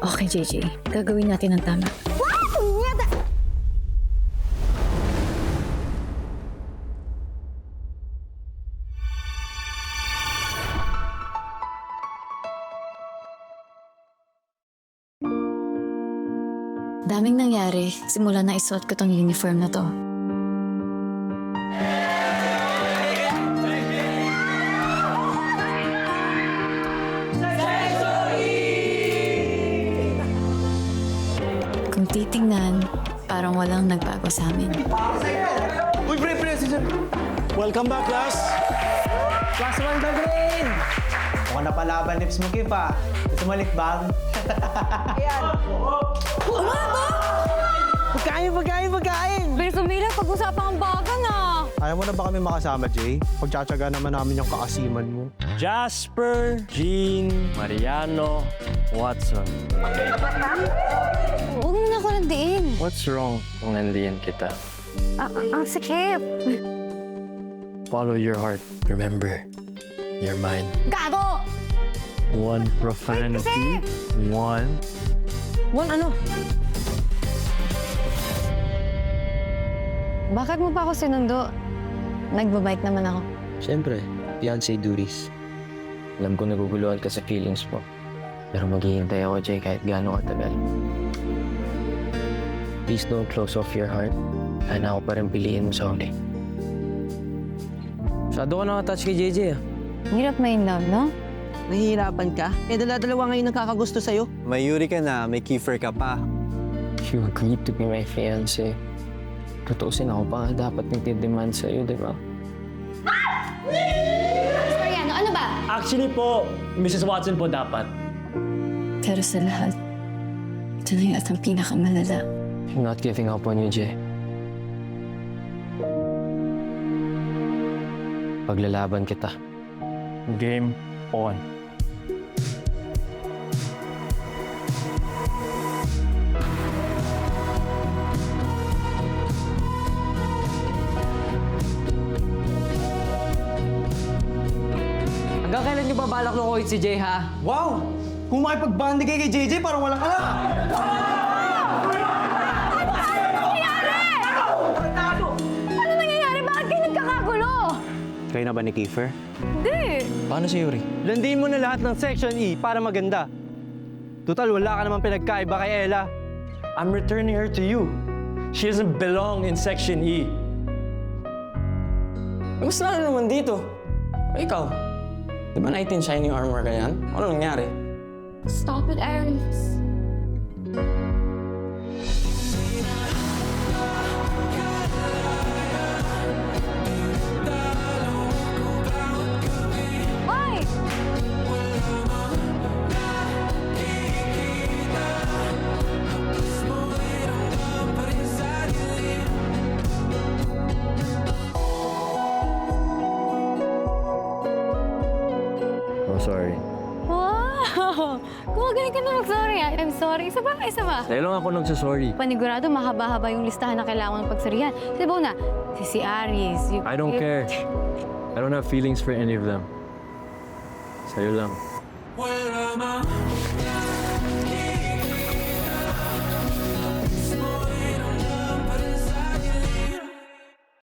Okay, JJ. Gagawin natin ang tama. Daming nangyari simula na isuot ko tong uniform na to. Kung titingnan, parang walang nagbago sa amin. Uy, pre, welcome back, class. Class 1 ka green! Mukhang napalaban lips mo, Kip, ah. Gusto mo likbang? Pagkain! Pero Sumila, pag-usapan ang bagan ah! Ayaw mo na ba kami makasama, Jay? Pagtsatsaga naman namin yung kaasiman mo. Jasper, Jean, Mariano, Watson. Huwag mo na ako nandiin. What's wrong kung nandiyan kita? Ang sikip. Follow your heart. Remember, you're mine. Gago! One profanity, one... One ano? Bakit mo pa ako sinundo? Nagbabike naman ako. Siyempre, fiancé duties. Alam ko naguguluhan ka sa feelings mo. Pero maghihintay ako, Jay, kahit gaano katagal. Please don't close off your heart. Sana ako pa rin piliin mo sa huli. Masyado ka nakatouch kay JJ ah. Hirap may in love, no? Nahihirapan ka? Eh, dala-dalawa ngayon ang kakagusto sa'yo. May Yuri ka na, may Kiefer ka pa. You agreed to be my fiancé. Tutuusin ako pa nga dapat nagtidemand sa'yo, di ba? Mariano, ano ba? Actually po, Mrs. Watson po dapat. Pero sa lahat, ito na yung at ang pinakamalala. I'm not giving up on you, Jay. Paglalaban kita. Game on. Hanggang kailan niyo ba balak lukuhin si Jay ha? Wow! Kung makipag-bandi kayo kay JJ, parang walang alam. Ano nangyayari? Bakit kayo nagkakagulo? Kayo na ba ni Kiefer? Hindi! Paano si Yuri? Landiin mo na lahat ng Section E para maganda. Total, wala ka naman pinagkaiba kay Ella. I'm returning her to you. She doesn't belong in Section E. Mas lalo naman dito. Ikaw, di ba knight in shining armor ka yan? Ano nangyari? Stop it, Aries. Hoy! I'm sorry. Wow! Gumagaling ka na mag-sorry ah. I'm sorry. Isa ba? Isa ba? Dahil lang ako nagsasorry. Panigurado, mahaba-haba yung listahan na kailangan ng pagsarihan. Sabaw na, si Aries. I don't care. I don't have feelings for any of them. Sa'yo lang.